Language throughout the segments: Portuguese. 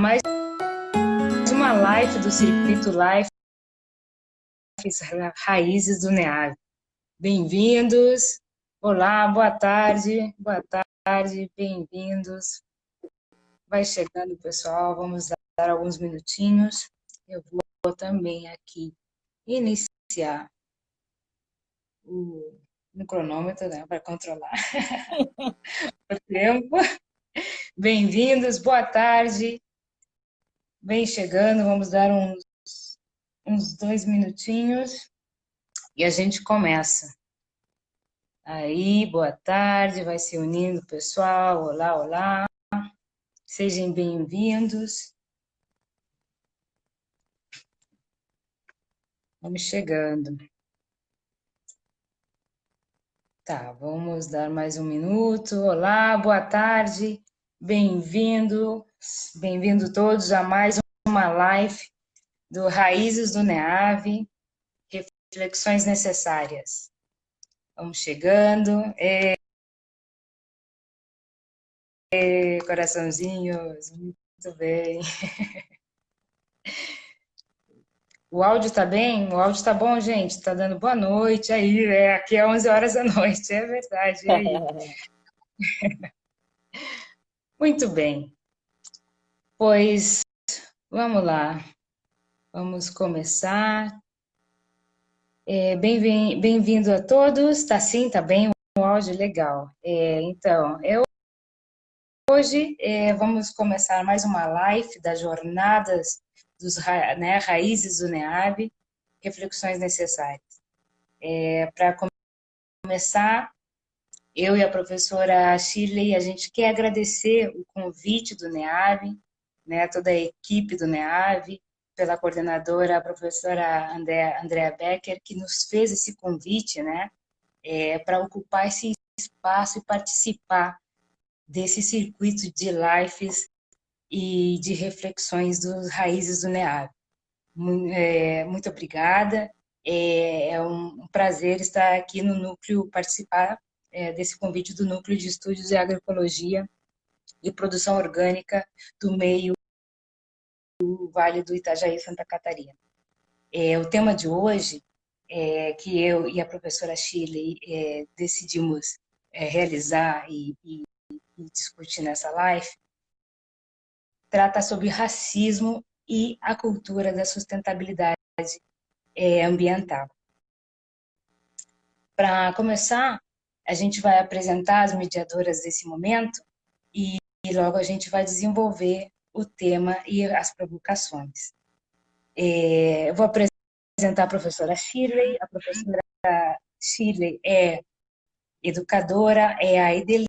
mais uma live do Circuito Life Raízes do NEAV. Bem-vindos. Olá, boa tarde, bem-vindos. Vai chegando, pessoal, vamos dar alguns minutinhos. Eu vou também aqui iniciar no cronômetro, né, para controlar o tempo. Bem-vindos, boa tarde. Vem chegando, vamos dar uns 2 minutinhos e a gente começa. Aí, boa tarde, vai se unindo o pessoal. Olá, olá. Sejam bem-vindos. Vamos chegando. Tá, vamos dar mais um minuto. Olá, boa tarde. Bem-vindo todos a mais uma live do Raízes do NEAV, Reflexões Necessárias. Vamos chegando. Coraçãozinhos, muito bem. O áudio tá bem? O áudio tá bom, gente? Tá dando boa noite aí, aqui é 11 horas da noite, é verdade. E aí? Muito bem. Pois, vamos lá. Vamos começar. Bem-vindo a todos. Tá sim, tá bem? O áudio legal. Então, hoje vamos começar mais uma live das jornadas dos Raízes do NEAV, Reflexões Necessárias. Para começar, eu e a professora Shirley, a gente quer agradecer o convite do NEAV, né, toda a equipe do NEAV, pela coordenadora, a professora Andrea Becker, que nos fez esse convite, né, para ocupar esse espaço e participar desse circuito de lives e de reflexões dos Raízes do NEAV. Muito obrigada. É um prazer estar aqui no núcleo, participar desse convite do Núcleo de Estudos de Agroecologia e Produção Orgânica do meio do Vale do Itajaí, Santa Catarina. O tema de hoje, que eu e a professora Shirley decidimos realizar e discutir nessa live, trata sobre racismo e a cultura da sustentabilidade ambiental. Para começar, a gente vai apresentar as mediadoras desse momento e logo a gente vai desenvolver o tema e as provocações. Eu vou apresentar a professora Shirley. A professora Shirley é educadora, é a Ideli,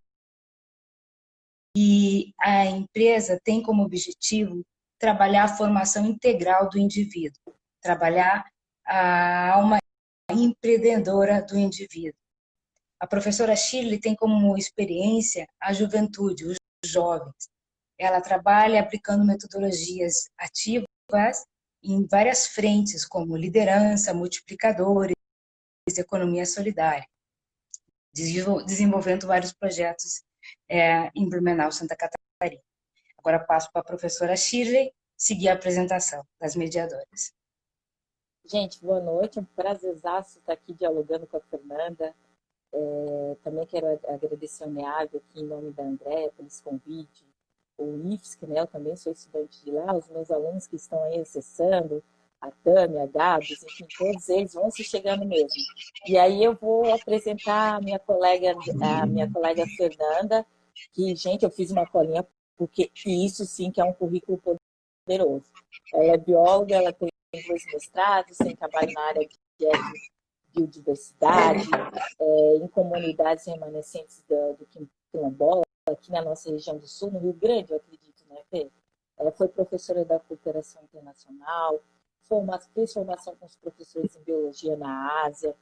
e a empresa tem como objetivo trabalhar a formação integral do indivíduo, trabalhar a alma empreendedora do indivíduo. A professora Shirley tem como experiência a juventude, os jovens. Ela trabalha aplicando metodologias ativas em várias frentes, como liderança, multiplicadores, economia solidária, desenvolvendo vários projetos em Blumenau, Santa Catarina. Agora passo para a professora Shirley seguir a apresentação das mediadoras. Gente, boa noite, é um prazerzaço estar aqui dialogando com a Fernanda. Também quero agradecer ao NEAV aqui em nome da Andréa pelo convite, o IFSC, né? Eu também sou estudante de lá, os meus alunos que estão aí acessando, a Tami, a Gabs, enfim, todos eles vão se chegando mesmo. E aí eu vou apresentar a minha colega Fernanda, que, gente, eu fiz uma colinha, porque isso sim que é um currículo poderoso. Ela é bióloga, ela tem 2 mestrados, tem trabalho na área de biodiversidade, em comunidades remanescentes do quilombola, aqui na nossa região do sul, no Rio Grande, eu acredito, né, Fê? Ela foi professora da cooperação internacional, fez formação com os professores em biologia na Ásia,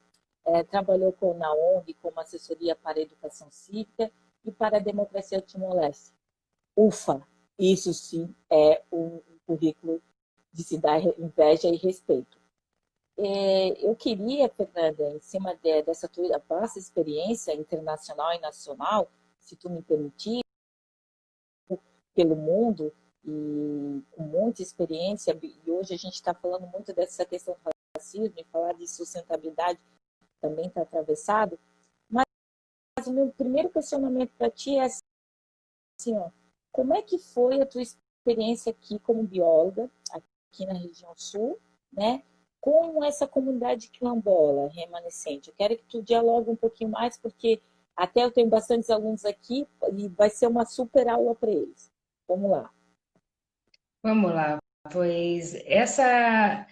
trabalhou na ONG como assessoria para a educação cívica e para a democracia Timor-Leste. Ufa! Isso sim é um currículo de se dar inveja e respeito. Eu queria, Fernanda, em cima dessa tua vasta experiência internacional e nacional, se tu me permitir, pelo mundo, e com muita experiência, e hoje a gente está falando muito dessa questão do racismo, e falar de sustentabilidade também está atravessado, mas o meu primeiro questionamento para ti é assim, ó, como é que foi a tua experiência aqui como bióloga, aqui na região sul, né, com essa comunidade quilombola remanescente? Eu quero que tu dialogue um pouquinho mais, porque até eu tenho bastantes alunos aqui e vai ser uma super aula para eles. Vamos lá. Vamos lá. Pois essa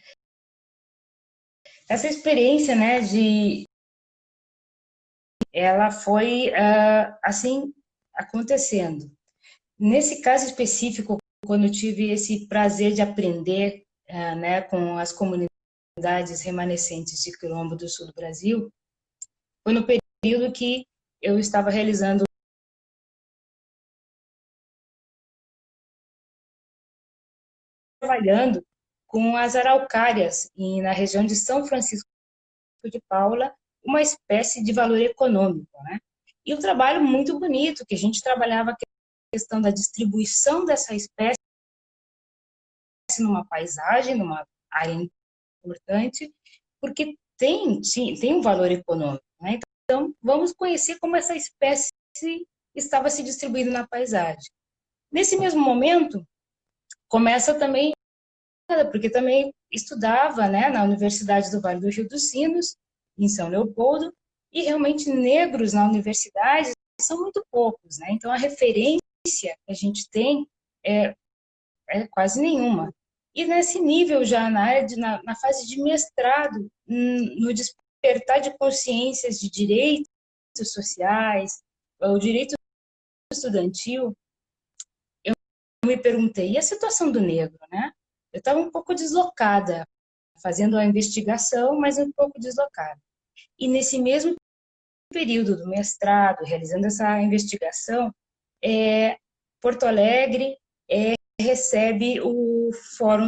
experiência, né, ela foi assim acontecendo. Nesse caso específico, quando eu tive esse prazer de aprender, né, com as comunidades remanescentes de Quilombo do Sul do Brasil, foi no período que eu estava realizando trabalhando com as araucárias na região de São Francisco de Paula, uma espécie de valor econômico, né? E um trabalho muito bonito, que a gente trabalhava a questão da distribuição dessa espécie numa paisagem, numa área importante, porque tem um valor econômico, né? Então, vamos conhecer como essa espécie estava se distribuindo na paisagem. Nesse mesmo momento, começa também, porque também estudava, né, na Universidade do Vale do Rio dos Sinos, em São Leopoldo, e realmente negros na universidade são muito poucos, né? Então, a referência que a gente tem é, é quase nenhuma. E nesse nível, já na fase de mestrado, no despertar de consciências de direitos sociais, o direito estudantil, eu me perguntei, e a situação do negro, né? Eu estava um pouco deslocada, fazendo a investigação, mas um pouco deslocada. E nesse mesmo período do mestrado, realizando essa investigação, Porto Alegre recebe o Fórum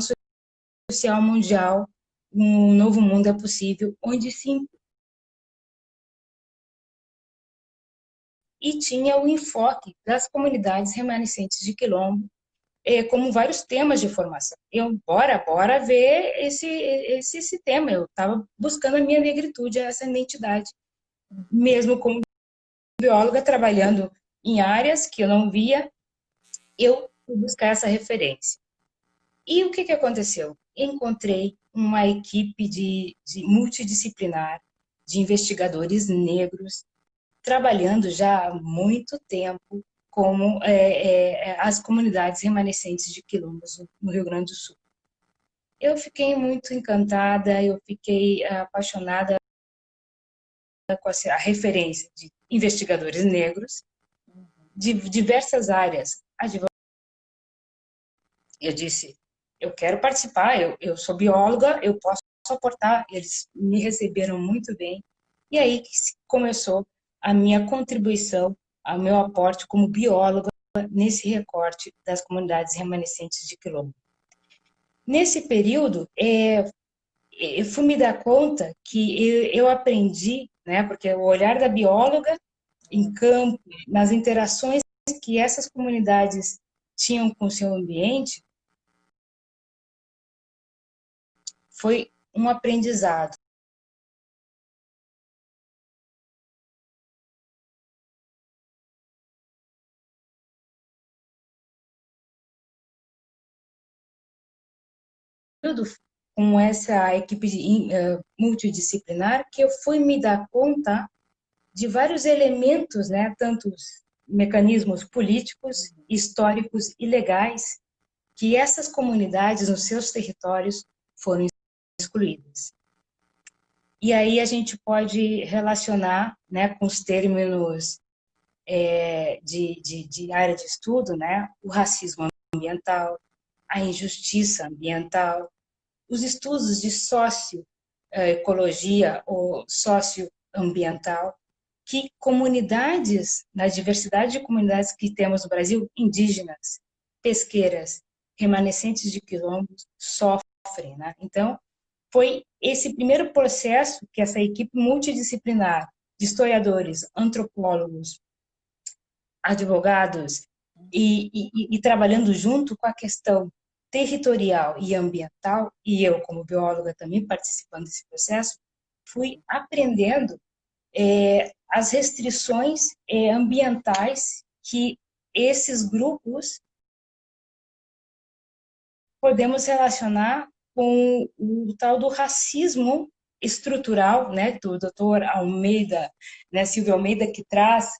Social Mundial, Um Novo Mundo é Possível, onde sim, e tinha o enfoque das comunidades remanescentes de Quilombo, como vários temas de formação. Eu, bora ver esse tema. Eu estava buscando a minha negritude, essa identidade. Mesmo como bióloga, trabalhando em áreas que eu não via, eu fui buscar essa referência. E o que aconteceu? Encontrei uma equipe de multidisciplinar, de investigadores negros, trabalhando já há muito tempo como as comunidades remanescentes de quilombos no Rio Grande do Sul. Eu fiquei muito encantada, eu fiquei apaixonada com a referência de investigadores negros de diversas áreas. Eu disse, eu quero participar, eu sou bióloga, eu posso aportar. Eles me receberam muito bem. E aí que começou a minha contribuição, o meu aporte como bióloga nesse recorte das comunidades remanescentes de Quilombo. Nesse período, eu fui me dar conta que eu aprendi, né, porque o olhar da bióloga em campo, nas interações que essas comunidades tinham com o seu ambiente, foi um aprendizado. Com essa equipe multidisciplinar, que eu fui me dar conta de vários elementos, né, tantos mecanismos políticos, históricos e legais, que essas comunidades nos seus territórios foram excluídas. E aí a gente pode relacionar, né, com os termos de área de estudo, né, o racismo ambiental, a injustiça ambiental, os estudos de socioecologia ou socioambiental, que comunidades, na diversidade de comunidades que temos no Brasil, indígenas, pesqueiras, remanescentes de quilombos, sofrem, né? Então, foi esse primeiro processo que essa equipe multidisciplinar de historiadores, antropólogos, advogados, e trabalhando junto com a questão territorial e ambiental, e eu, como bióloga, também participando desse processo, fui aprendendo as restrições ambientais que esses grupos podemos relacionar com o tal do racismo estrutural, né, do Dr. Almeida, né, Silvio Almeida, que traz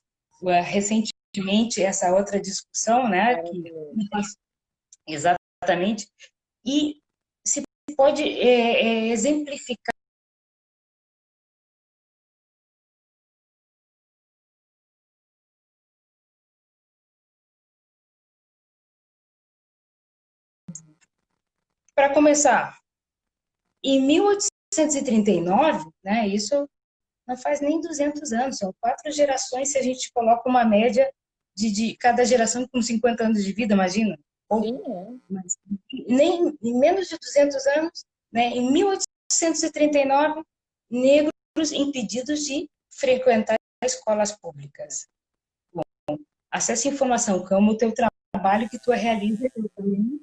recentemente essa outra discussão, né, que exatamente, e se pode exemplificar para começar. Em 1839, né, isso não faz nem 200 anos, são 4 gerações se a gente coloca uma média de cada geração com 50 anos de vida, imagina. Sim, Mas, nem em menos de 200 anos, né, em 1839, negros impedidos de frequentar escolas públicas. Bom, acesso à informação, como o teu trabalho que tu realiza, eu também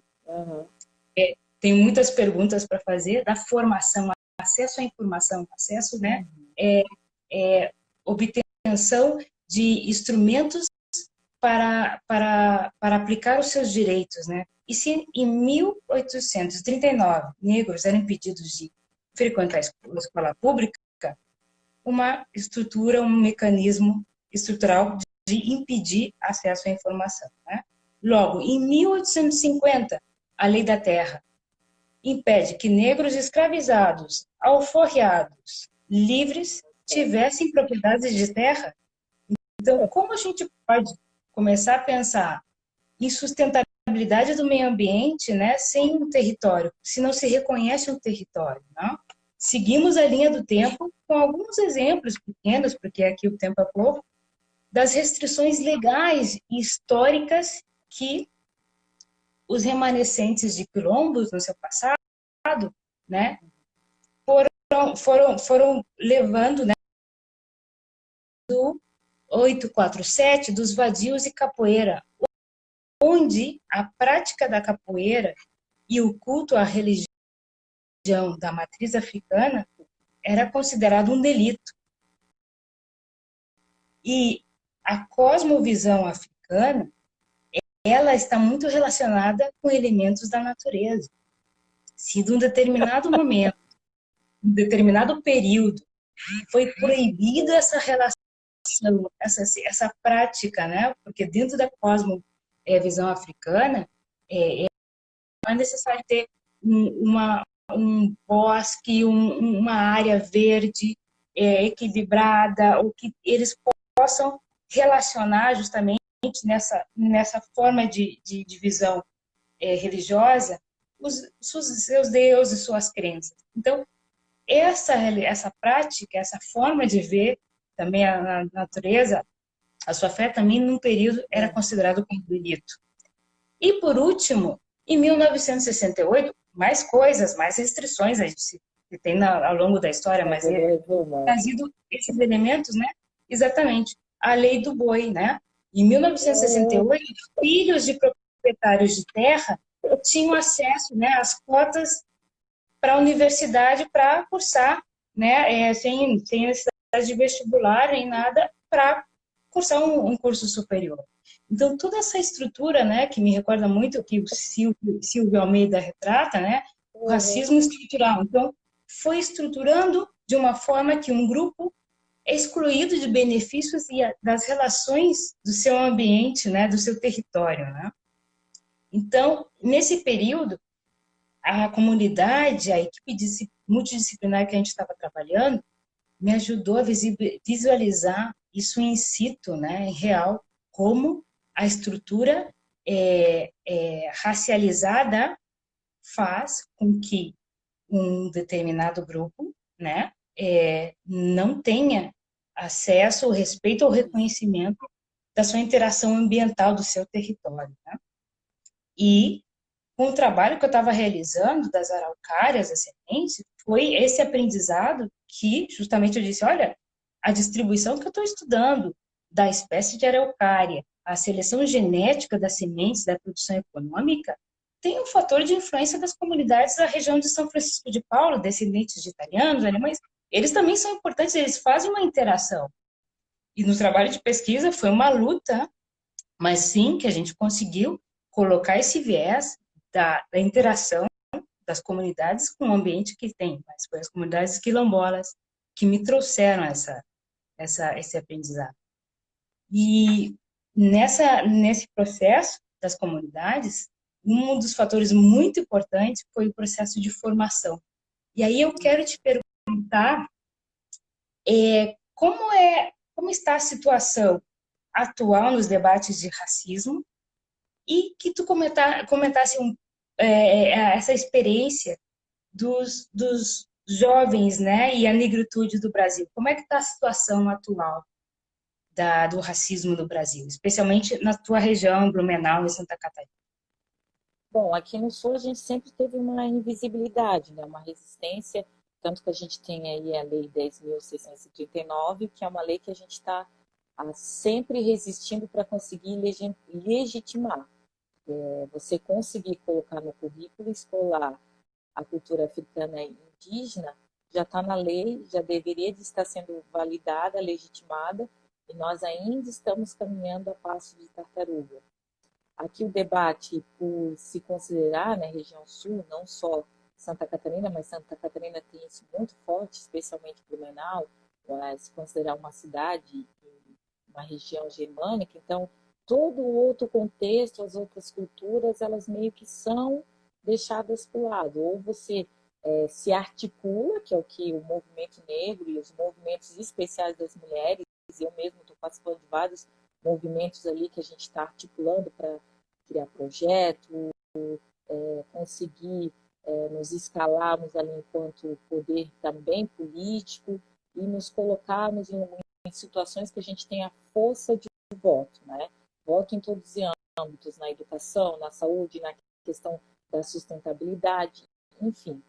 tenho muitas perguntas para fazer, da formação, acesso à informação, acesso, né, obtenção de instrumentos para aplicar os seus direitos, né? E se em 1839 negros eram impedidos de frequentar a escola pública, uma estrutura, um mecanismo estrutural de impedir acesso à informação, né? Logo, em 1850, a Lei da Terra impede que negros escravizados, alforriados, livres, tivessem propriedades de terra. Então, como a gente pode começar a pensar em sustentabilidade do meio ambiente, né, sem um território, se não se reconhece um território, não? Seguimos a linha do tempo com alguns exemplos pequenos, porque aqui o tempo é pouco, das restrições legais e históricas que os remanescentes de quilombos no seu passado, né, foram levando, né, do 847 dos vadios e capoeira, onde a prática da capoeira e o culto à religião da matriz africana era considerado um delito. E a cosmovisão africana, ela está muito relacionada com elementos da natureza. Se de um determinado momento, um determinado período, foi proibida essa relação, essa prática, né? Porque dentro da cosmovisão africana, não é necessário ter um bosque, uma área verde equilibrada, ou que eles possam relacionar justamente nessa forma de visão religiosa os seus deuses, suas crenças. Então, essa prática, essa forma de ver também a natureza, a sua fé também, num período, era considerado como delito. E, por último, em 1968, mais coisas, mais restrições a gente tem ao longo da história, mas trazido esses elementos, né? Exatamente, a lei do boi, né? Em 1968, filhos de proprietários de terra tinham acesso, né, às cotas para a universidade para cursar, né, sem necessidade de vestibular nem nada, para cursar um curso superior. Então, toda essa estrutura, né, que me recorda muito que o Silvio Almeida retrata, né, o racismo estrutural. Então, foi estruturando de uma forma que um grupo é excluído de benefícios e das relações do seu ambiente, né, do seu território, né? Então, nesse período, a comunidade, a equipe multidisciplinar que a gente estava trabalhando, me ajudou a visualizar isso in situ, né, em real, como a estrutura racializada faz com que um determinado grupo, né, não tenha acesso, ou respeito ou reconhecimento da sua interação ambiental do seu território, né? E com o trabalho que eu estava realizando das araucárias, as sementes, foi esse aprendizado que justamente eu disse, olha, a distribuição que eu estou estudando da espécie de araucária, a seleção genética das sementes da produção econômica tem um fator de influência das comunidades da região de São Francisco de Paula, descendentes de italianos, alemães. Eles também são importantes, eles fazem uma interação. E no trabalho de pesquisa foi uma luta, mas sim que a gente conseguiu colocar esse viés da interação das comunidades com o ambiente que tem, mas foi as comunidades quilombolas que me trouxeram esse aprendizado. E nesse processo das comunidades, um dos fatores muito importantes foi o processo de formação. E aí eu quero te perguntar como está a situação atual nos debates de racismo e que tu comentasse essa experiência dos jovens, né, e a negritude do Brasil. Como é que está a situação atual do racismo no Brasil, especialmente na tua região, Blumenau e Santa Catarina? Bom, aqui no Sul a gente sempre teve uma invisibilidade, né? Uma resistência, tanto que a gente tem aí a Lei 10.639, que é uma lei que a gente está sempre resistindo para conseguir legitimar. Você conseguir colocar no currículo escolar a cultura africana e indígena, já está na lei, já deveria de estar sendo validada, legitimada, e nós ainda estamos caminhando a passo de tartaruga. Aqui o debate, por se considerar, né, região sul, não só Santa Catarina, mas Santa Catarina tem isso muito forte, especialmente Blumenau, se considerar uma cidade, uma região germânica, então todo o outro contexto, as outras culturas, elas meio que são deixadas para o lado. Ou você se articula, que é o que o movimento negro e os movimentos especiais das mulheres, eu mesmo estou participando de vários movimentos ali que a gente está articulando para criar projeto, conseguir nos escalarmos ali enquanto poder também político e nos colocarmos em situações que a gente tenha força de voto, né? Voto em todos os âmbitos, na educação, na saúde, na questão da sustentabilidade, enfim.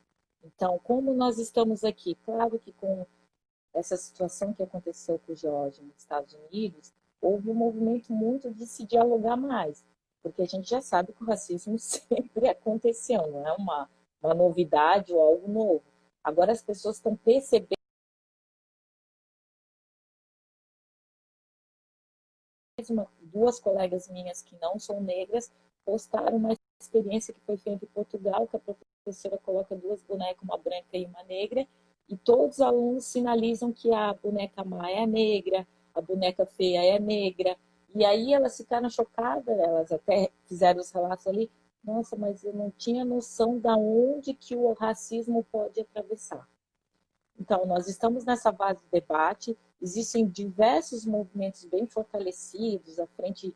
Então, como nós estamos aqui, claro que com essa situação que aconteceu com o George nos Estados Unidos, houve um movimento muito de se dialogar mais, porque a gente já sabe que o racismo sempre aconteceu, não é uma novidade ou algo novo. Agora as pessoas estão percebendo. Duas colegas minhas que não são negras postaram uma experiência que foi feita em Portugal, que a professora coloca duas bonecas, uma branca e uma negra, e todos os alunos sinalizam que a boneca má é negra, a boneca feia é negra, e aí elas ficaram chocadas, elas até fizeram os relatos ali, nossa, mas eu não tinha noção de onde que o racismo pode atravessar. Então, nós estamos nessa base de debate, existem diversos movimentos bem fortalecidos, a Frente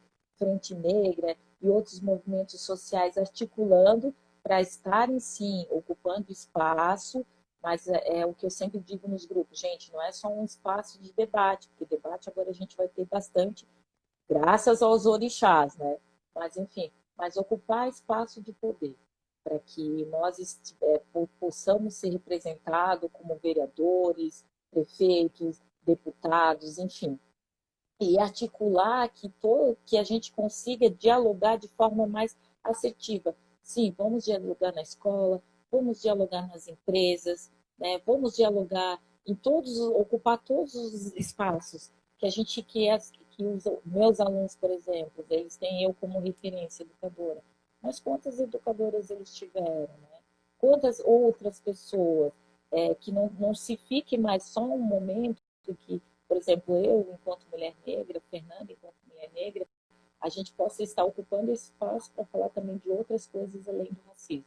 Negra e outros movimentos sociais articulando para estarem, sim, ocupando espaço, mas é o que eu sempre digo nos grupos, gente, não é só um espaço de debate, porque debate agora a gente vai ter bastante, graças aos orixás, né? Mas, enfim, mas ocupar espaço de poder para que nós possamos ser representados como vereadores, prefeitos, deputados, enfim, e articular que a gente consiga dialogar de forma mais assertiva. Sim, vamos dialogar na escola, vamos dialogar nas empresas, né? Vamos dialogar ocupar todos os espaços que a gente que os meus alunos, por exemplo, eles têm eu como referência educadora. Mas quantas educadoras eles tiveram, né? Quantas outras pessoas que não se fique mais só um momento que, por exemplo, eu, enquanto mulher negra, Fernanda, enquanto mulher negra, a gente possa estar ocupando espaço para falar também de outras coisas além do racismo.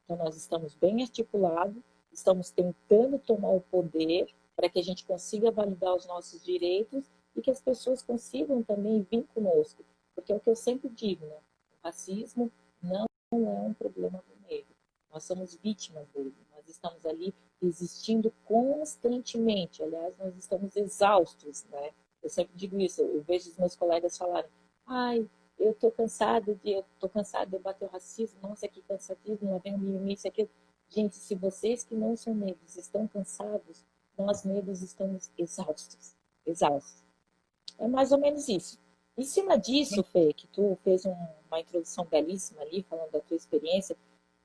Então, nós estamos bem articulados, estamos tentando tomar o poder para que a gente consiga validar os nossos direitos e que as pessoas consigam também vir conosco. Porque é o que eu sempre digo, né? O racismo não é um problema do negro. Nós somos vítimas dele. Nós estamos ali existindo constantemente. Aliás, nós estamos exaustos, né? Eu sempre digo isso. Eu vejo os meus colegas falarem: ai, eu estou cansado de bater o racismo. Nossa, que cansativo, lá vem o mimimi, isso aqui. Gente, se vocês que não são negros estão cansados, nós negros estamos exaustos. Exaustos. É mais ou menos isso. Em cima disso, Fê, que tu fez uma introdução belíssima ali, falando da tua experiência,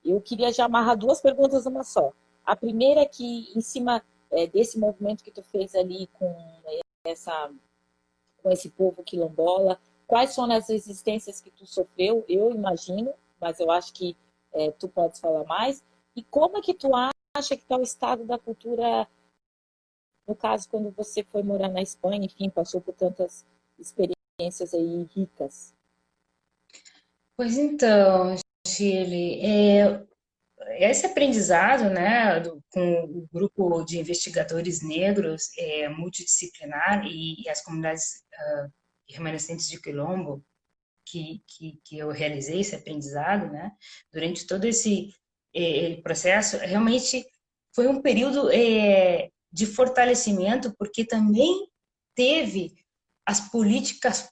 eu queria já amarrar duas perguntas numa só. A primeira é que, em cima desse movimento que tu fez ali essa, com esse povo quilombola, quais são as resistências que tu sofreu? Eu imagino, mas eu acho que tu podes falar mais. E como é que tu acha que está o estado da cultura, no caso, quando você foi morar na Espanha, enfim, passou por tantas experiências aí ricas? Pois então, Chile, esse aprendizado, né, com o grupo de investigadores negros multidisciplinar e as comunidades remanescentes de Quilombo, que eu realizei esse aprendizado, né, durante todo esse processo, realmente foi um período de fortalecimento, porque também teve as políticas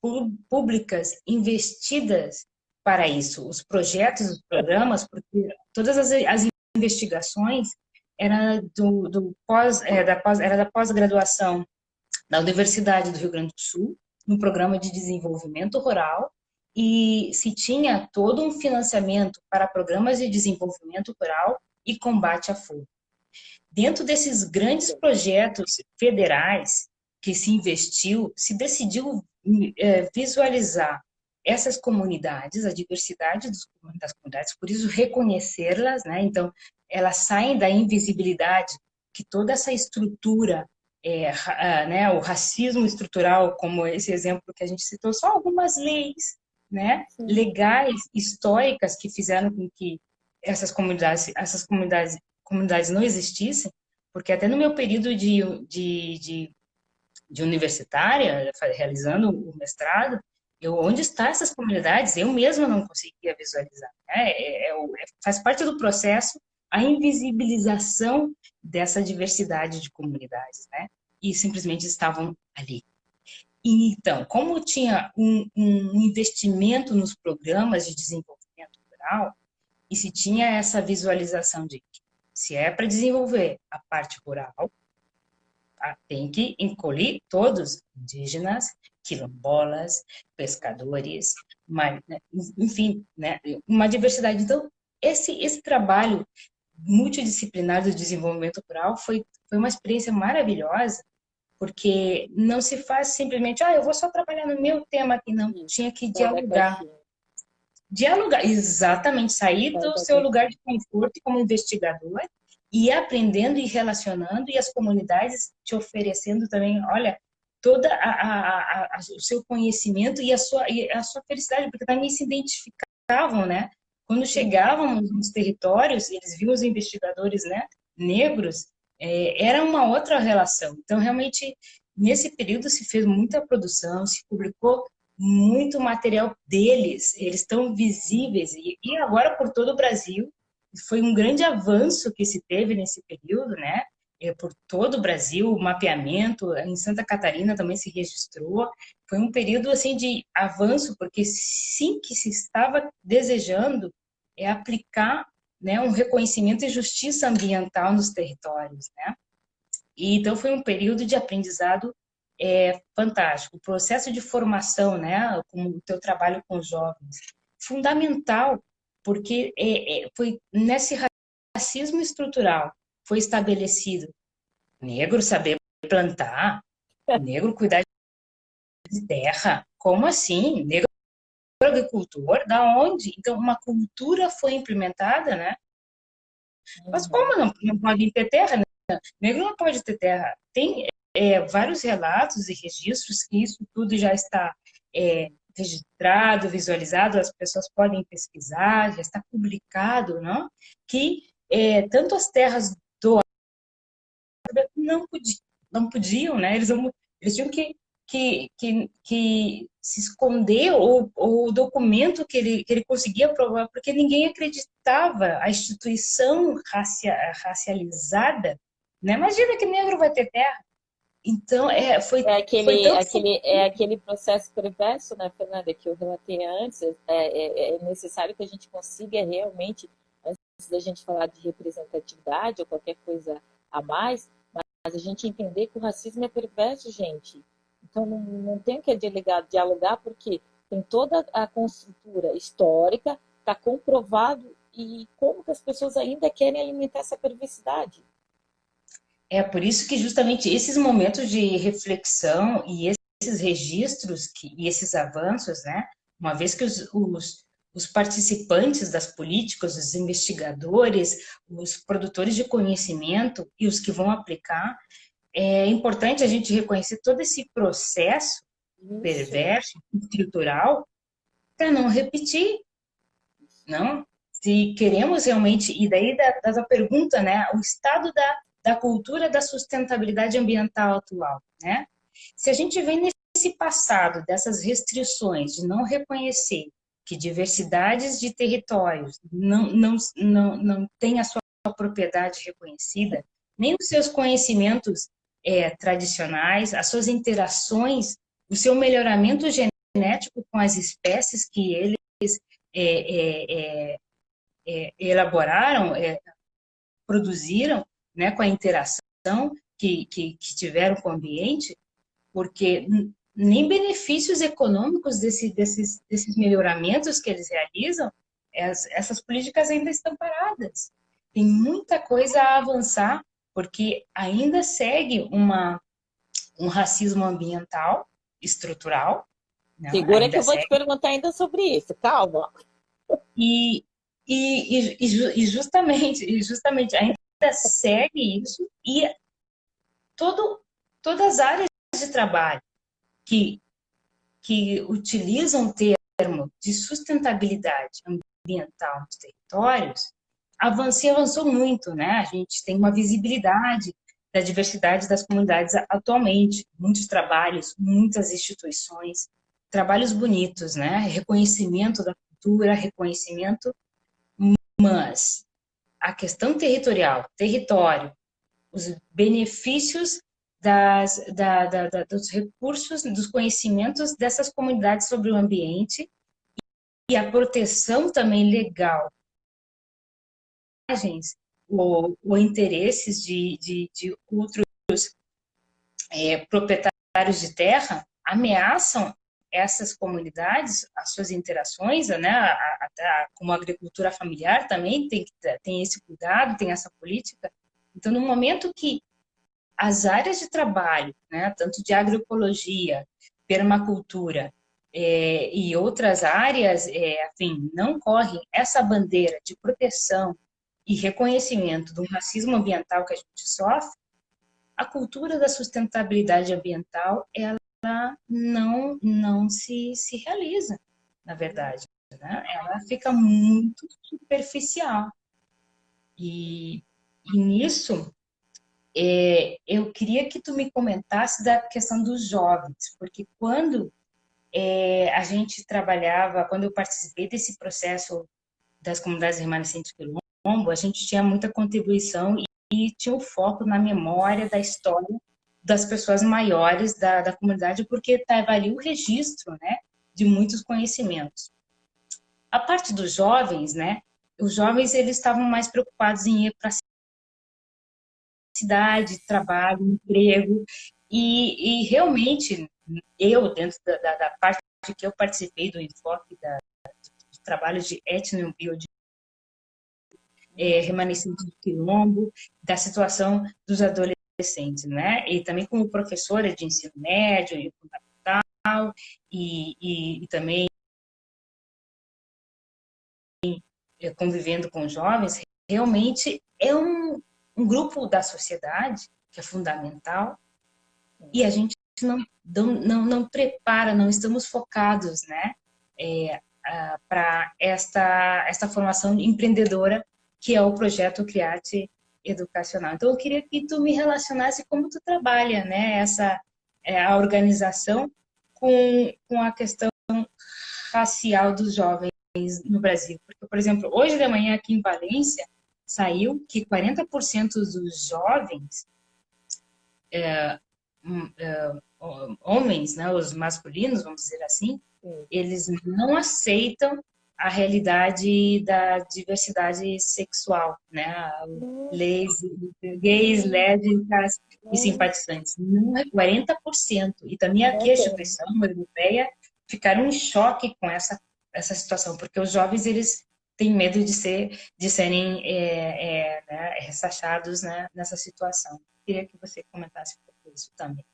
públicas investidas para isso, os projetos, os programas, porque todas as investigações era da pós-graduação da Universidade do Rio Grande do Sul, no programa de desenvolvimento rural, e se tinha todo um financiamento para programas de desenvolvimento rural e combate à fome. Dentro desses grandes projetos federais que se investiu, se decidiu visualizar essas comunidades, a diversidade das comunidades, por isso reconhecê-las, né? Então, elas saem da invisibilidade que toda essa estrutura, né, o racismo estrutural, como esse exemplo que a gente citou, só algumas leis, né, Sim. legais, históricas que fizeram com que comunidades não existissem, porque até no meu período de universitária, realizando o mestrado, onde estão essas comunidades, eu mesma não conseguia visualizar. Né? Faz parte do processo a invisibilização dessa diversidade de comunidades, né? E simplesmente estavam ali. E, então, como tinha um investimento nos programas de desenvolvimento rural, e se tinha essa visualização de que se é para desenvolver a parte rural, tem que incluir todos, indígenas, quilombolas, pescadores, né, enfim, né, uma diversidade. Então, esse trabalho multidisciplinar do desenvolvimento rural foi uma experiência maravilhosa, porque não se faz simplesmente, eu vou só trabalhar no meu tema aqui, não, Isso, tinha que sai da dialogar. caixinha. Dialogar, exatamente, sair Sai do da seu lugar caixinha. de conforto como investigador e ir aprendendo e relacionando, e as comunidades te oferecendo também, olha, toda o seu conhecimento e a sua felicidade, porque também se identificavam, né? Quando Sim. chegávamos nos territórios, eles viam os investigadores, né, negros, era uma outra relação. Então, realmente, nesse período se fez muita produção, se publicou muito material deles, eles estão visíveis, e agora por todo o Brasil. Foi um grande avanço que se teve nesse período, né? Por todo o Brasil, o mapeamento, em Santa Catarina também se registrou. Foi um período assim de avanço, porque sim que se estava desejando aplicar, né, um reconhecimento e justiça ambiental nos territórios, né? E então foi um período de aprendizado fantástico. O processo de formação, né, como o teu trabalho com os jovens, fundamental, porque foi nesse racismo estrutural foi estabelecido negro saber plantar, negro cuidar de terra. Como assim? Negro agricultor? Da onde? Então, uma cultura foi implementada, né? Mas Uhum. como não pode ter terra? Né? Negro não pode ter terra. Tem vários relatos e registros que isso tudo já está registrado, visualizado, as pessoas podem pesquisar, já está publicado, não? Que tanto as terras do não podiam, não podiam, né? Eles tinham que se esconder o documento que ele conseguia provar, porque ninguém acreditava a instituição racializada, né? Imagina que negro vai ter terra. Então, foi tão É aquele processo perverso, né, Fernanda, que eu relatei antes. É necessário que a gente consiga realmente, antes da gente falar de representatividade ou qualquer coisa a mais, mas a gente entender que o racismo é perverso, gente. Então, não tem o que dialogar, porque tem toda a construtura histórica, está comprovado, e como que as pessoas ainda querem alimentar essa perversidade? É por isso que justamente esses momentos de reflexão e esses registros e esses avanços, né, uma vez que os participantes das políticas, os investigadores, os produtores de conhecimento e os que vão aplicar, é importante a gente reconhecer todo esse processo Isso, perverso, estrutural, para não repetir, não? Se queremos realmente, e daí da pergunta, né, o estado da cultura da sustentabilidade ambiental atual, né? Se a gente vem nesse passado dessas restrições de não reconhecer que diversidades de territórios não têm a sua propriedade reconhecida, nem os seus conhecimentos tradicionais, as suas interações, o seu melhoramento genético com as espécies que eles é, é, elaboraram, produziram, né, com a interação que tiveram com o ambiente, porque nem benefícios econômicos desses melhoramentos que eles realizam, essas políticas ainda estão paradas. Tem muita coisa a avançar, porque ainda segue um racismo ambiental estrutural, né? segura que Ainda eu vou te segue. perguntar ainda sobre isso, calma. E, justamente ainda segue isso, e todas as áreas de trabalho que, que utilizam o termo de sustentabilidade ambiental nos territórios, avançou muito, né? A gente tem uma visibilidade da diversidade das comunidades atualmente, muitos trabalhos, muitas instituições, trabalhos bonitos, né? Reconhecimento da cultura, reconhecimento, mas a questão territorial, território, os benefícios dos recursos, dos conhecimentos dessas comunidades sobre o ambiente e a proteção também legal, ou interesses de outros proprietários de terra ameaçam essas comunidades, as suas interações, né? Como a agricultura familiar também tem esse cuidado, tem essa política. Então, no momento que as áreas de trabalho, né, tanto de agroecologia, permacultura e outras áreas, enfim, não correm essa bandeira de proteção e reconhecimento do racismo ambiental que a gente sofre, a cultura da sustentabilidade ambiental ela não se realiza, na verdade. Né? Ela fica muito superficial. E nisso, eu queria que tu me comentasse da questão dos jovens, porque quando a gente trabalhava, quando eu participei desse processo das comunidades remanescentes do Quilombo, a gente tinha muita contribuição e tinha o foco na memória da história das pessoas maiores da comunidade, porque estava ali o registro, né, de muitos conhecimentos. A parte dos jovens, né, os jovens eles estavam mais preocupados em ir para a cidade, trabalho, emprego, e realmente eu, dentro da parte que eu participei do enfoque de trabalhos de etnobiodiversidade, remanescente do quilombo, da situação dos adolescentes, né? E também como professora de ensino médio e fundamental, e também convivendo com jovens, realmente é um grupo da sociedade que é fundamental e a gente não prepara, não estamos focados, né? Para esta formação empreendedora que é o projeto Criarte Educacional. Então, eu queria que tu me relacionasse como tu trabalha, né, a organização com a questão racial dos jovens no Brasil. Porque, por exemplo, hoje de manhã aqui em Valência, saiu que 40% dos jovens, homens, né, os masculinos, vamos dizer assim, eles não aceitam a realidade da diversidade sexual, né? Nossa, Leis, gays, lésbicas e nossa, simpatizantes. Não é 40%. E também aqui não a tem. instituição europeia ficaram em choque com essa situação, porque os jovens eles têm medo de serem né, ressachados, né, nessa situação. Queria que você comentasse um pouco isso também.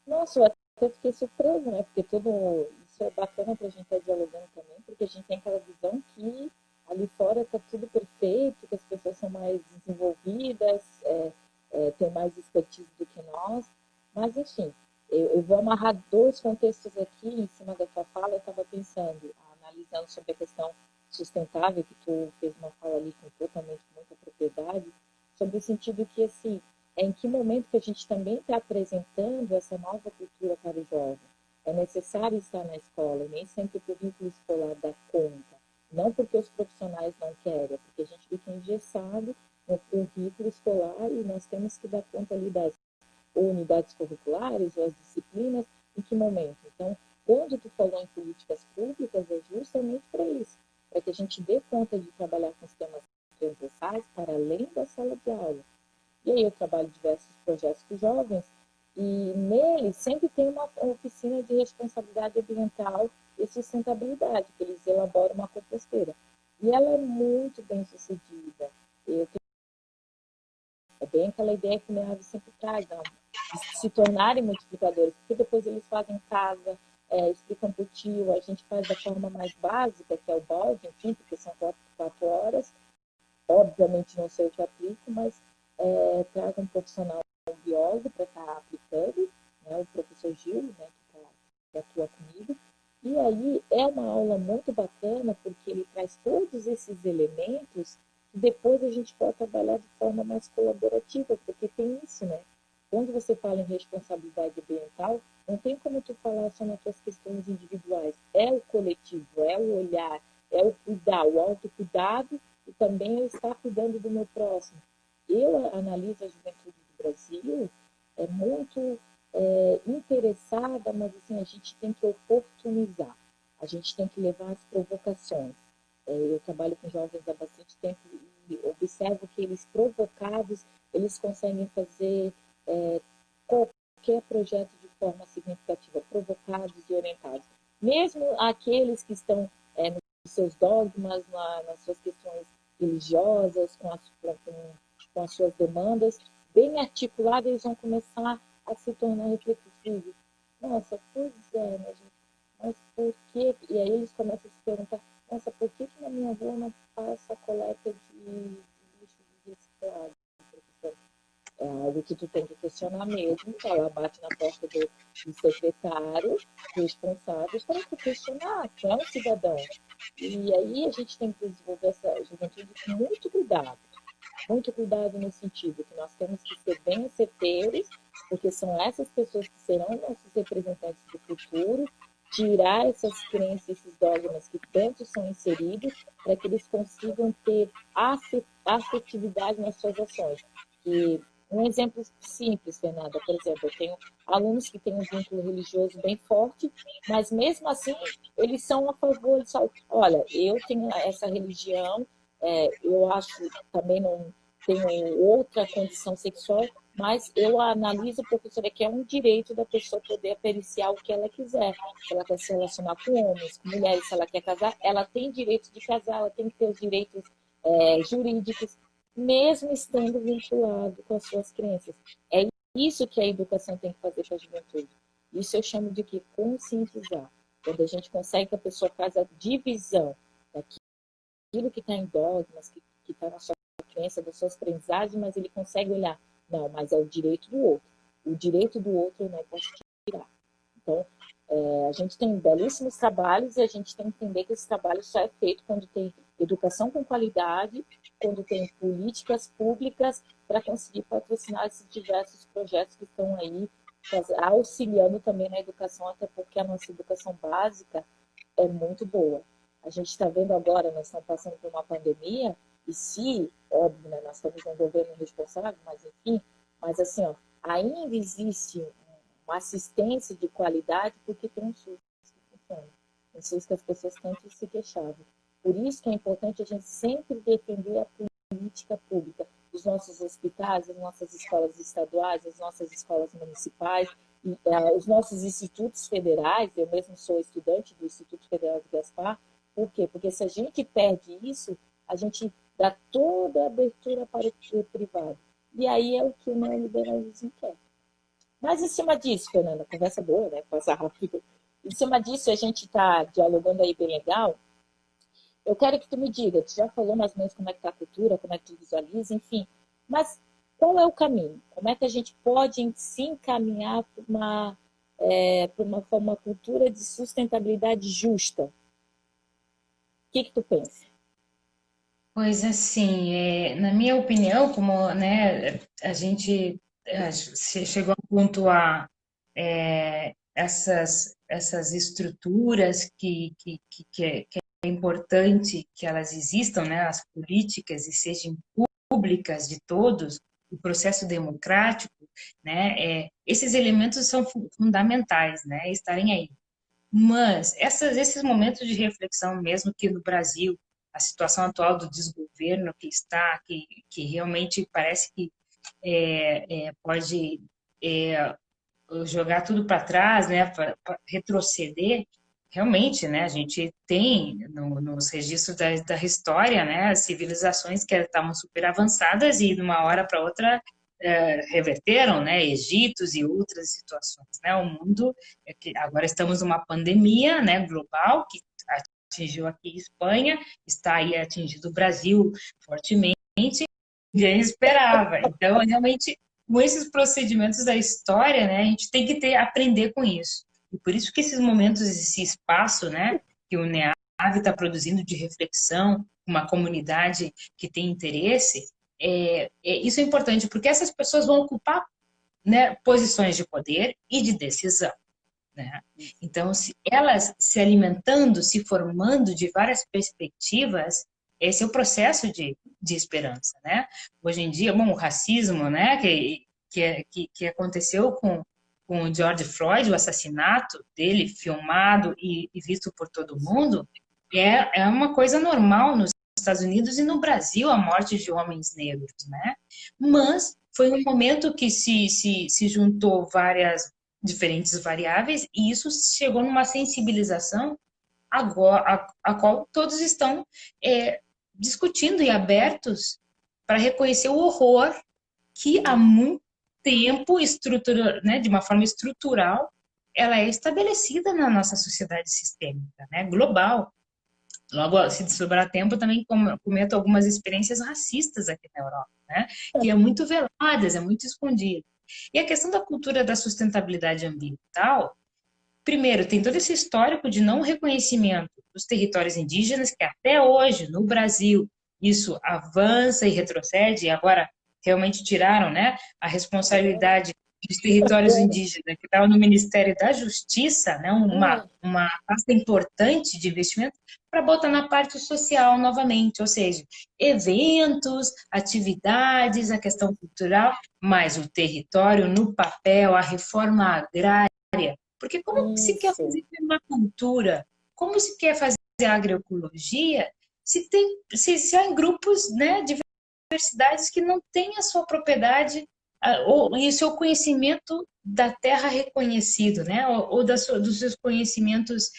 Nossa, eu até fiquei surpresa, né? Porque tudo isso é bacana para a gente estar dialogando também, porque a gente tem aquela visão que ali fora está tudo perfeito, que as pessoas são mais desenvolvidas, têm mais expertise do que nós. Mas, enfim, eu vou amarrar dois contextos aqui em cima da tua fala. Eu estava pensando, analisando sobre a questão sustentável, que tu fez uma fala ali com totalmente muita propriedade, sobre o sentido que, assim, em que momento que a gente também está apresentando essa nova cultura para o jovem. É necessário estar na escola, e nem sempre o currículo escolar dá conta. Não porque os profissionais não querem, é porque a gente fica engessado no currículo escolar e nós temos que dar conta ali das unidades curriculares ou as disciplinas, em que momento. Então, quando tu falou em políticas públicas, é justamente para isso, para que a gente dê conta de trabalhar com os temas transversais para além da sala de aula. E aí eu trabalho diversos projetos com jovens e neles sempre tem uma oficina de responsabilidade ambiental e sustentabilidade, que eles elaboram uma composteira. E ela é muito bem sucedida. É bem aquela ideia que o Leonardo sempre traz, não, de se tornarem multiplicadores, porque depois eles fazem casa, explicam para o tio, a gente faz da forma mais básica, que é o balde, enfim, porque são 4 horas. Obviamente não sei o que aplico, mas traga um profissional, um biólogo para estar aplicando, né, o professor Gil, né, que atua comigo. E aí é uma aula muito bacana, porque ele traz todos esses elementos que depois a gente pode trabalhar de forma mais colaborativa, porque tem isso, né? Quando você fala em responsabilidade ambiental, não tem como tu falar só nas tuas questões individuais. É o coletivo, é o olhar, é o cuidar, o autocuidado e também eu estar cuidando do meu próximo. Eu analiso a juventude do Brasil, é muito interessada, mas assim, a gente tem que oportunizar, a gente tem que levar as provocações. Eu trabalho com jovens há bastante tempo e observo que eles provocados, eles conseguem fazer qualquer projeto de forma significativa, provocados e orientados. Mesmo aqueles que estão nos seus dogmas, nas suas questões religiosas, com as suas demandas, bem articuladas, eles vão começar a se tornar reflexivos. Nossa, pois é, mas por que? E aí eles começam a se perguntar, nossa, por que na minha rua não passa a coleta de lixo de reciclado? É algo que tu tem que questionar mesmo. Então, ela bate na porta do secretário responsável para tu questionar, tu é um cidadão. E aí a gente tem que desenvolver essa juventude com muito cuidado no sentido que nós temos que ser bem certeiros, porque são essas pessoas que serão nossos representantes do futuro, tirar essas crenças, esses dogmas que tanto são inseridos, para que eles consigam ter afetividade nas suas ações. Que um exemplo simples, Fernanda, por exemplo, eu tenho alunos que têm um vínculo religioso bem forte, mas mesmo assim eles são a favor, eles falam, olha, eu tenho essa religião, eu acho também não tenho outra condição sexual, mas eu analiso, professora, que é um direito da pessoa poder periciar o que ela quiser. Se ela quer se relacionar com homens, com mulheres, se ela quer casar, ela tem direito de casar, ela tem que ter os direitos jurídicos, mesmo estando vinculado com as suas crenças. É isso que a educação tem que fazer para a juventude. Isso eu chamo de que conscientizar. Quando a gente consegue que a pessoa faz a divisão daquilo que está em dogmas, que está na sua crença, das suas aprendizagens, mas ele consegue olhar, não, mas é o direito do outro. O direito do outro eu não posso tirar. Então, a gente tem belíssimos trabalhos e a gente tem que entender que esse trabalho só é feito quando tem educação com qualidade, quando tem políticas públicas para conseguir patrocinar esses diversos projetos que estão aí auxiliando também na educação, até porque a nossa educação básica é muito boa. A gente está vendo agora, nós estamos passando por uma pandemia, e se, óbvio, né, nós estamos um governo responsável, mas enfim, mas assim, ó, ainda existe uma assistência de qualidade porque tem um SUS que funciona. Um SUS que as pessoas tanto se queixavam. Por isso que é importante a gente sempre defender a política pública dos nossos hospitais, das nossas escolas estaduais, das nossas escolas municipais, e, os nossos institutos federais. Eu mesmo sou estudante do Instituto Federal de Gaspar. Por quê? Porque se a gente perde isso, a gente dá toda a abertura para o privado. E aí é o que o neoliberalismo quer. Mas em cima disso, Fernanda, conversa boa, né? Passa rápido. Em cima disso, a gente está dialogando aí bem legal. Eu quero que tu me diga, tu já falou mais ou menos como é que está a cultura, como é que tu visualiza, enfim. Mas qual é o caminho? Como é que a gente pode se encaminhar para uma cultura de sustentabilidade justa? O que tu pensa? Pois assim, na minha opinião, como né, a gente chegou a pontuar essas estruturas que é importante que elas existam, né, as políticas e sejam públicas de todos, o processo democrático, né, esses elementos são fundamentais, né, estarem aí. Mas esses momentos de reflexão, mesmo que no Brasil, a situação atual do desgoverno que realmente parece que pode jogar tudo para trás, né, pra retroceder, realmente, né, a gente tem nos registros da história, né, civilizações que estavam super avançadas e de uma hora para outra reverteram, né, Egitos e outras situações, né, o mundo, que agora estamos numa pandemia, né, global, que atingiu aqui a Espanha, está aí atingindo o Brasil fortemente, ninguém esperava, então, realmente, com esses procedimentos da história, né, a gente tem que aprender com isso, e por isso que esses momentos, esse espaço, né, que o NEAV está produzindo de reflexão, uma comunidade que tem interesse, isso é importante, porque essas pessoas vão ocupar, né, posições de poder e de decisão. Né? Então, se elas se alimentando, se formando de várias perspectivas, esse é o processo de esperança. Né? Hoje em dia, bom, o racismo, né, que aconteceu com o George Floyd, o assassinato dele filmado e visto por todo mundo, é uma coisa normal nos Estados Unidos e no Brasil a morte de homens negros, né? Mas foi um momento que se juntou várias diferentes variáveis e isso chegou numa sensibilização agora a qual todos estão discutindo e abertos para reconhecer o horror que há muito tempo, né, de uma forma estrutural, ela é estabelecida na nossa sociedade sistêmica, né, global. Logo, se sobrar tempo, também comento algumas experiências racistas aqui na Europa, né? Que é muito veladas, é muito escondido. E a questão da cultura da sustentabilidade ambiental, primeiro, tem todo esse histórico de não reconhecimento dos territórios indígenas, que até hoje, no Brasil, isso avança e retrocede, e agora realmente tiraram, né, a responsabilidade dos territórios indígenas, que estava no Ministério da Justiça, né, uma pasta importante de investimento, para botar na parte social novamente, ou seja, eventos, atividades, a questão cultural, mas o território no papel, a reforma agrária, porque como se quer fazer permacultura, como se quer fazer agroecologia, se há em grupos, né, diversidades que não têm a sua propriedade e o seu conhecimento da terra reconhecido, né, ou dos seus conhecimentos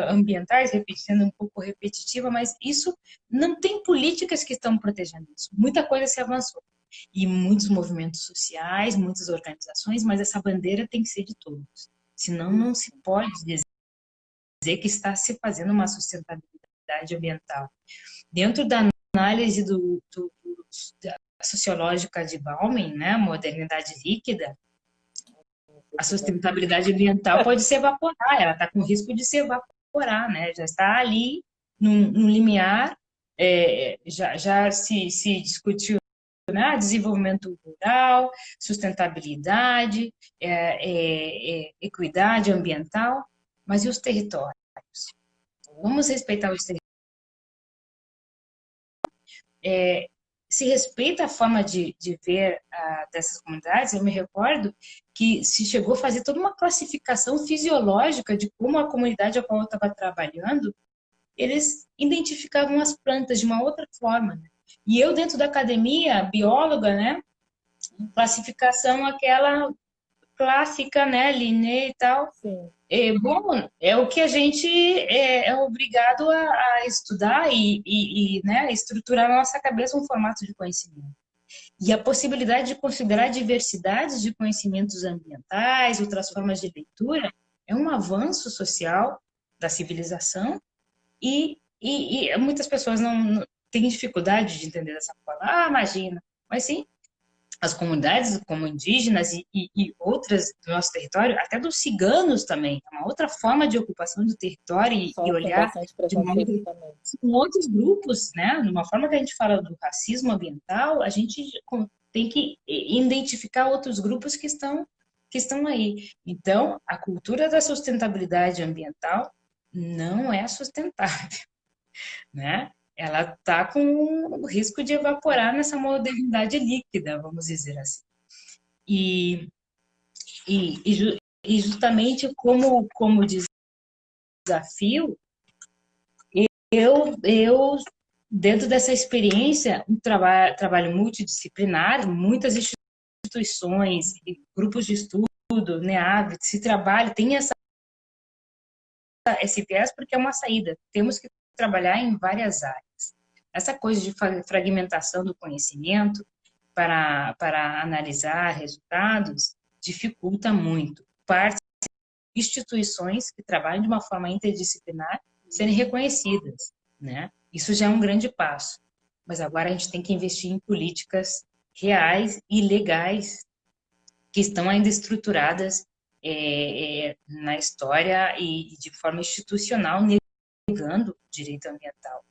ambientais, sendo um pouco repetitiva, mas isso não tem políticas que estão protegendo isso. Muita coisa se avançou. E muitos movimentos sociais, muitas organizações, mas essa bandeira tem que ser de todos. Senão não se pode dizer que está se fazendo uma sustentabilidade ambiental. Dentro da análise da sociológica de Bauman, né, modernidade líquida, a sustentabilidade ambiental pode se evaporar, ela está com risco de se evaporar, né? Já está ali no limiar, já se discutiu, né? Desenvolvimento rural, sustentabilidade, equidade ambiental, mas e os territórios? Vamos respeitar os territórios. Se respeita a forma de ver dessas comunidades. Eu me recordo que se chegou a fazer toda uma classificação fisiológica de como a comunidade a qual eu estava trabalhando eles identificavam as plantas de uma outra forma, né? E eu, dentro da academia, bióloga, né? Classificação aquela clássica, né? Linné e tal. Sim. Bom, é o que a gente é obrigado a estudar né, estruturar na nossa cabeça um formato de conhecimento. E a possibilidade de considerar diversidades de conhecimentos ambientais, outras formas de leitura, é um avanço social da civilização e muitas pessoas não têm dificuldade de entender dessa forma. Ah, imagina. Mas sim, as comunidades como indígenas e outras do nosso território, até dos ciganos também, é uma outra forma de ocupação do território e Sofrem olhar bastante de uma preconceito outra, também. com outros grupos, né? Numa forma que a gente fala do racismo ambiental, a gente tem que identificar outros grupos que estão aí. Então, a cultura da sustentabilidade ambiental não é sustentável, né? Ela está com o risco de evaporar nessa modernidade líquida, vamos dizer assim. E, e justamente como desafio, eu dentro dessa experiência, um trabalho multidisciplinar, muitas instituições, grupos de estudo, NEAB, se trabalha, tem esse viés porque é uma saída. Temos que trabalhar em várias áreas. Essa coisa de fragmentação do conhecimento para analisar resultados dificulta muito. Partes instituições que trabalham de uma forma interdisciplinar serem reconhecidas, né? Isso já é um grande passo. Mas agora a gente tem que investir em políticas reais e legais que estão ainda estruturadas na história e de forma institucional negando o direito ambiental.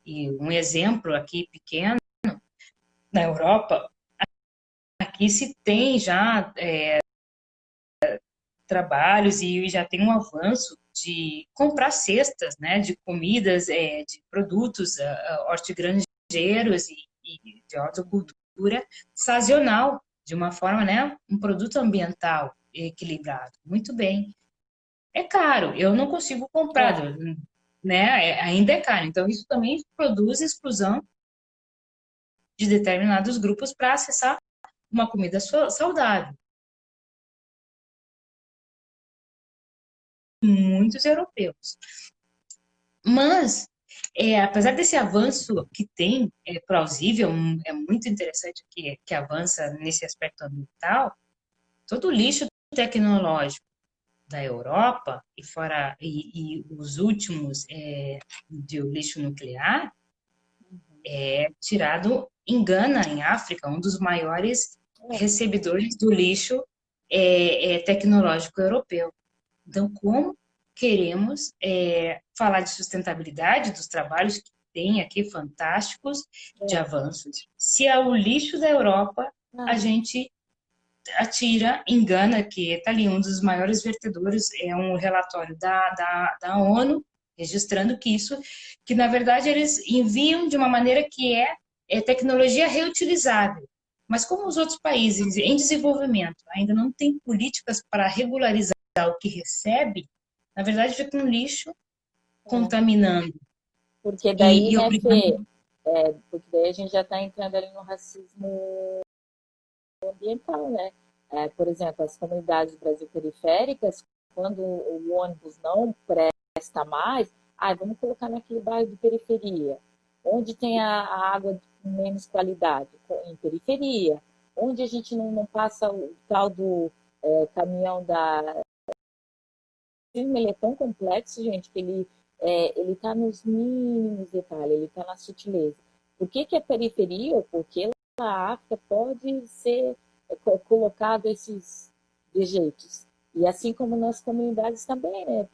E um exemplo aqui pequeno, na Europa, aqui se tem já trabalhos e já tem um avanço de comprar cestas, né, de comidas, de produtos hortigranjeiros e de horticultura sazonal, de uma forma, né, um produto ambiental equilibrado. Muito bem. É caro, eu não consigo comprar, né, ainda é caro. Então, isso também produz exclusão de determinados grupos para acessar uma comida saudável. Muitos europeus. Mas, apesar desse avanço que tem, é plausível, é muito interessante que avança nesse aspecto ambiental, todo o lixo tecnológico da Europa e fora e os últimos de lixo nuclear é tirado em Gana, em África, um dos maiores recebedores do lixo tecnológico europeu. Então, como queremos falar de sustentabilidade, dos trabalhos que tem aqui fantásticos de avanços, se é o lixo da Europa, a gente atira, engana, que está ali um dos maiores vertedores, é um relatório da ONU, registrando que na verdade eles enviam de uma maneira que é tecnologia reutilizável. Mas como os outros países em desenvolvimento ainda não têm políticas para regularizar o que recebe, na verdade fica um lixo contaminando. Porque daí, né, Fê, obrigando... porque daí a gente já está entrando ali no racismo ambiental, né? Por exemplo, as comunidades do Brasil periféricas, quando o ônibus não presta mais, vamos colocar naquele bairro de periferia, onde tem a água com menos qualidade, em periferia, onde a gente não passa o tal do caminhão da... Ele é tão complexo, gente, que ele está nos mínimos detalhes, ele está na sutileza. Por que é periferia? Porque a África pode ser colocado esses rejeitos. E assim como nas comunidades também, né?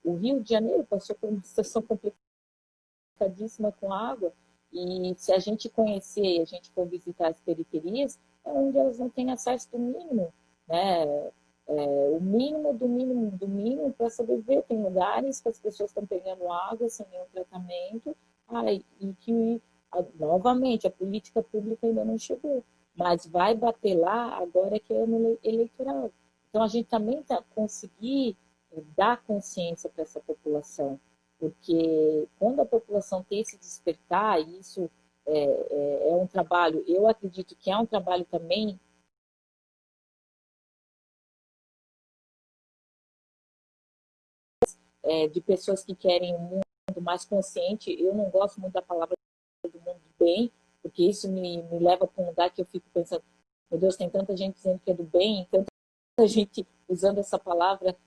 O Rio de Janeiro passou por uma situação complicadíssima com água, e se a gente conhecer, a gente for visitar as periferias, é onde elas não têm acesso do mínimo, né? O mínimo do mínimo do mínimo para sobreviver. Tem lugares que as pessoas estão pegando água sem nenhum tratamento, e que, novamente, a política pública ainda não chegou. Mas vai bater lá agora que é ano eleitoral. Então, a gente também conseguir dar consciência para essa população. porque quando a população tem esse despertar, isso é um trabalho, eu acredito que é um trabalho também de pessoas que querem um mundo mais consciente. Eu não gosto muito da palavra do mundo do bem, porque isso me leva para um lugar que eu fico pensando, meu Deus, tem tanta gente dizendo que é do bem, tanta gente usando essa palavra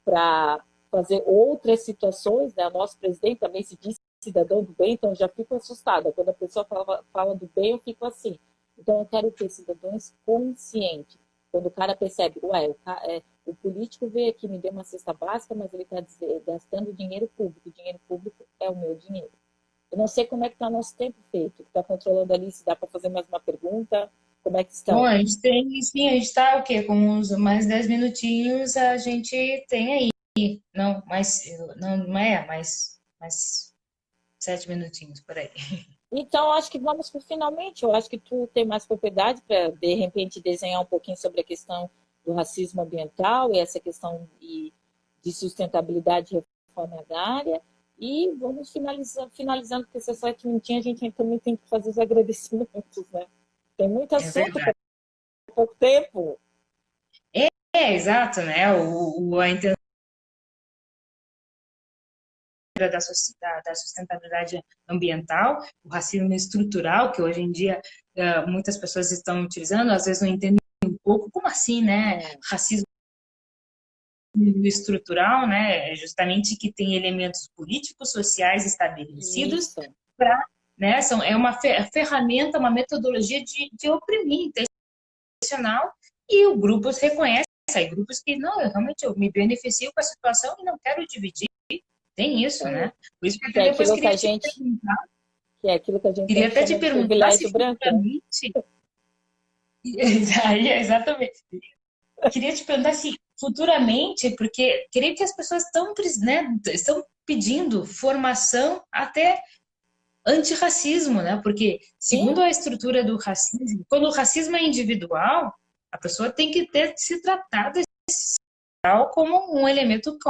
para fazer outras situações, né? O nosso presidente também se diz cidadão do bem, então eu já fico assustada. Quando a pessoa fala do bem, eu fico assim. Então eu quero ter cidadãos conscientes. Quando o cara percebe, ué, o político veio aqui, me deu uma cesta básica, mas ele está gastando dinheiro público. O dinheiro público é o meu dinheiro. Eu não sei como é que está nosso tempo feito. Está controlando ali, se dá para fazer mais uma pergunta. Como é que Bom, estão? a gente tem, sim, a gente está o quê? Com uns mais 10 minutinhos a gente tem aí. Não, não é, mais 7 minutinhos por aí. Então, acho que vamos para finalmente. Eu acho que tu tem mais propriedade para, de repente, desenhar um pouquinho sobre a questão do racismo ambiental e essa questão de sustentabilidade e reforma agrária. E vamos finalizando, porque se é 7 minutinhos, a gente também tem que fazer os agradecimentos, né? Tem muito É assunto verdade. para pouco tempo. Exato, né? A intenção da sustentabilidade ambiental, o racismo estrutural, que hoje em dia muitas pessoas estão utilizando, às vezes não entendem um pouco, como assim, né? É, Racismo estrutural, né? É justamente que tem elementos políticos, sociais estabelecidos isso, para, né? É uma ferramenta, uma metodologia de oprimir intencional e o grupo reconhece, aí grupos que não, eu me beneficio com a situação e não quero dividir. Tem isso, né? Por isso que que até é depois aquilo que queria a te gente, perguntar, que é aquilo que a gente queria sempre até te chama de perguntar se privilégio branco, né? futuramente, exatamente, queria te perguntar se futuramente, porque creio que as pessoas estão, né, estão pedindo formação até antirracismo, né? Porque segundo Sim, a estrutura do racismo, quando o racismo é individual, a pessoa tem que ter se tratado como um elemento que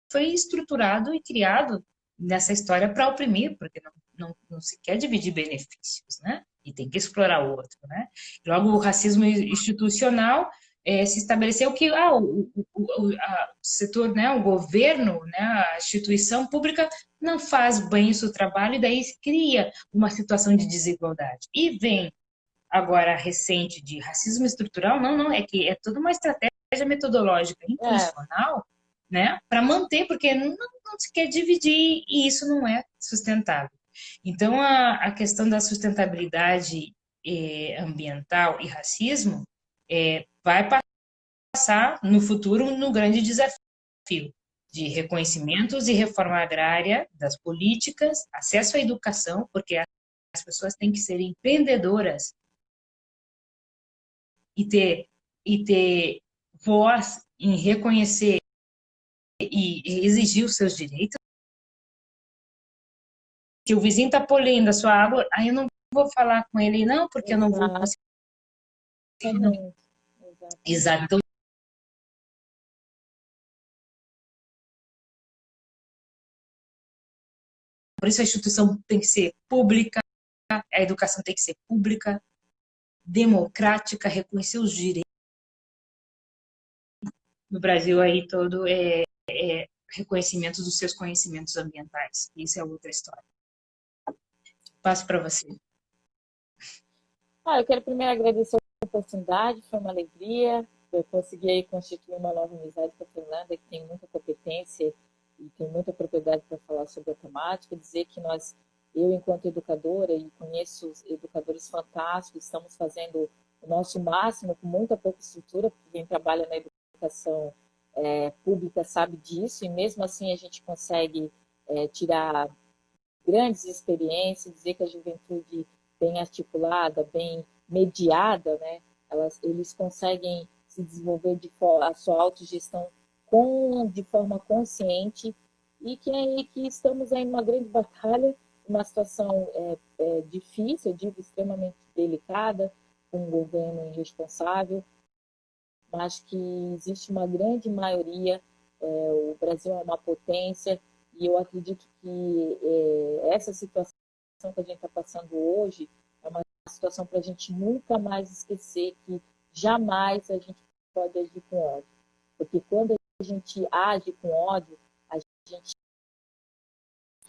foi estruturado e criado nessa história para oprimir, porque não se quer dividir benefícios, né? E tem que explorar o outro, né? Logo, o racismo institucional se estabeleceu que o setor, né, o governo, né, a instituição pública não faz bem o seu trabalho e daí cria uma situação de desigualdade. E vem agora recente de racismo estrutural, não, é que é toda uma estratégia metodológica é, intencional, né, para manter, porque não se quer dividir e isso não é sustentável. Então, a questão da sustentabilidade ambiental e racismo vai passar no futuro no grande desafio de reconhecimentos e reforma agrária das políticas, acesso à educação, porque as pessoas têm que ser empreendedoras e ter voz em reconhecer e exigir os seus direitos. Que o vizinho está poluindo a sua água, aí eu não vou falar com ele, não, porque eu não vou conseguir. Não. exatamente, exatamente. Exato. Então, por isso a instituição tem que ser pública, a educação tem que ser pública, democrática, reconhecer os direitos. No Brasil aí todo reconhecimento dos seus conhecimentos ambientais. Isso é outra história. Passo para você. Eu quero primeiro agradecer a oportunidade, foi uma alegria. Eu consegui aí constituir uma nova amizade com a Fernanda, que tem muita competência e tem muita propriedade para falar sobre a temática. Dizer que eu enquanto educadora, e conheço educadores fantásticos, estamos fazendo o nosso máximo com muita pouca estrutura, porque quem trabalha na educação pública sabe disso, e mesmo assim a gente consegue tirar grandes experiências, dizer que a juventude bem articulada, bem mediada, né? Eles conseguem se desenvolver a sua autogestão de forma consciente e que estamos em uma grande batalha, uma situação difícil, eu digo extremamente delicada, com um governo irresponsável, mas que existe uma grande maioria, o Brasil é uma potência, E eu acredito que essa situação que a gente está passando hoje é uma situação para a gente nunca mais esquecer que jamais a gente pode agir com ódio. Porque quando a gente age com ódio, a gente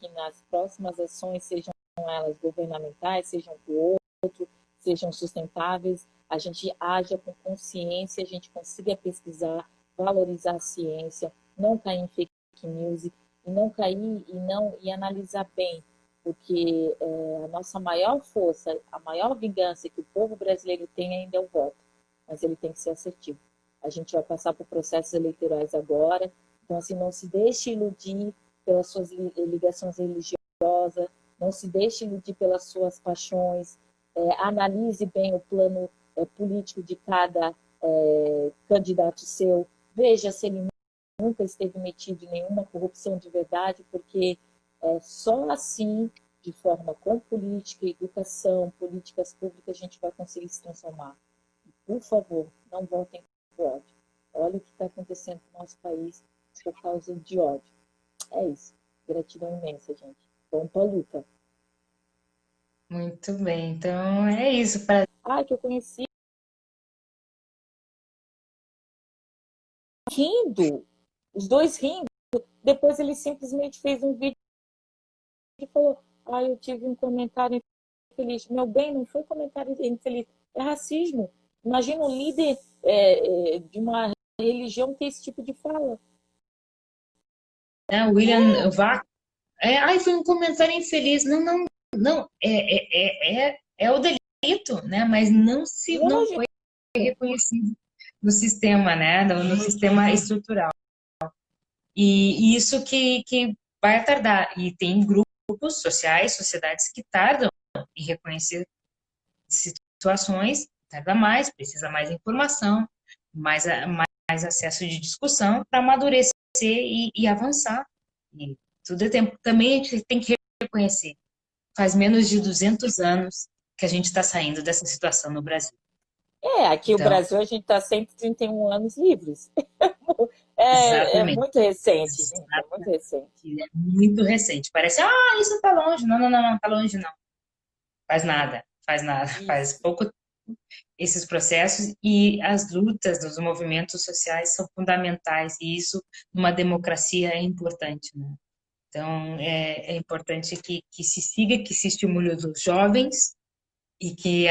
que nas próximas ações, sejam elas governamentais, sejam do outro, sejam sustentáveis, a gente haja com consciência, a gente consiga pesquisar, valorizar a ciência, não cair em fake news, e não cair e analisar bem, porque a nossa maior força, a maior vingança que o povo brasileiro tem ainda é o voto, mas ele tem que ser assertivo. A gente vai passar por processos eleitorais agora, então assim, não se deixe iludir pelas suas ligações religiosas, não se deixe iludir pelas suas paixões, analise bem o plano político de cada candidato seu, veja se ele nunca esteve metido em nenhuma corrupção de verdade, porque só assim, de forma com política, educação, políticas públicas, a gente vai conseguir se transformar. Por favor, não votem por ódio. Olha o que está acontecendo no nosso país por causa de ódio. É isso. Gratidão imensa, gente. Vamos para a luta. Muito bem. Então, é isso. Que eu conheci rindo. Os dois rindo. Depois ele simplesmente fez um vídeo e falou: eu tive um comentário infeliz. Meu bem, não foi comentário infeliz. É racismo. Imagina um líder de uma religião ter esse tipo de fala. William Vac. Foi um comentário infeliz. Não. É o delito, né? Mas não foi reconhecido no sistema, né? No sistema estrutural. E isso que vai tardar. E tem grupos sociais, sociedades que tardam em reconhecer situações, tarda mais, precisa mais informação, mais acesso de discussão para amadurecer e avançar. E tudo é tempo. Também a gente tem que reconhecer, faz menos de 200 anos que a gente está saindo dessa situação no Brasil. Aqui então, o Brasil a gente está 131 anos livres. É muito recente, gente, é muito recente. É muito recente. Parece, isso está longe. Não, está longe não. Faz nada. Isso. Faz pouco esses processos, e as lutas dos movimentos sociais são fundamentais, e isso numa democracia é importante, né? Então, é importante que se siga, que se estimule os jovens e que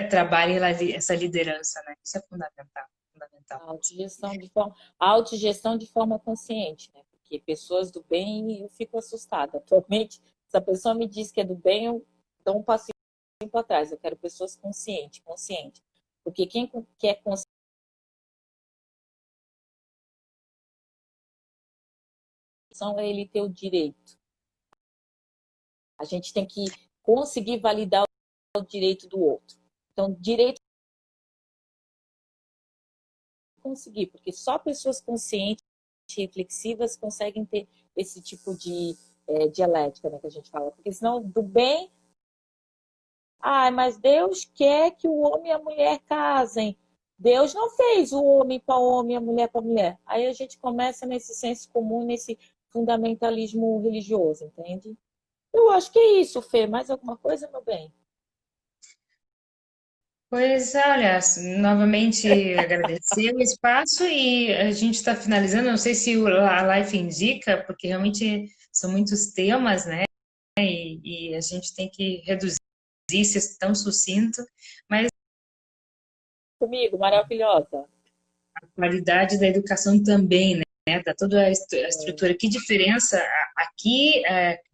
trabalhe essa liderança, né? Isso é fundamental. Autogestão de forma consciente, né? Porque pessoas do bem, eu fico assustada. Atualmente, se a pessoa me diz que é do bem, eu dou um passinho para trás. Eu quero pessoas conscientes. Porque quem quer consciência é ele ter o direito. A gente tem que conseguir validar o direito do outro. Então, direito conseguir, porque só pessoas conscientes e reflexivas conseguem ter esse tipo de dialética, né, que a gente fala. Porque senão, do bem... mas Deus quer que o homem e a mulher casem. Deus não fez o homem para homem e a mulher para mulher. Aí a gente começa nesse senso comum, nesse fundamentalismo religioso, entende? Eu acho que é isso, Fê. Mais alguma coisa, meu bem? Pois, olha, novamente agradecer o espaço, e a gente está finalizando. Não sei se a live indica, porque realmente são muitos temas, né? E a gente tem que reduzir, ser tão sucinto, mas... Comigo, maravilhosa. A qualidade da educação também, né? Tá toda a estrutura. Que diferença aqui?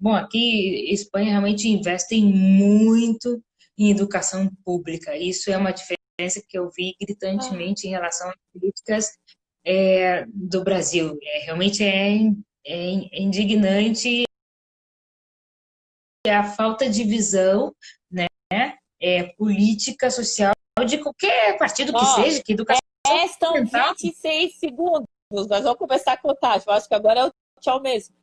Aqui Espanha realmente investe muito em educação pública. Isso é uma diferença que eu vi gritantemente em relação às políticas do Brasil. Realmente é indignante a falta de visão, né? Política, social, de qualquer partido que seja, que educação... Restam 26 segundos. Nós vamos começar a contagem. Eu acho que agora é o tchau mesmo.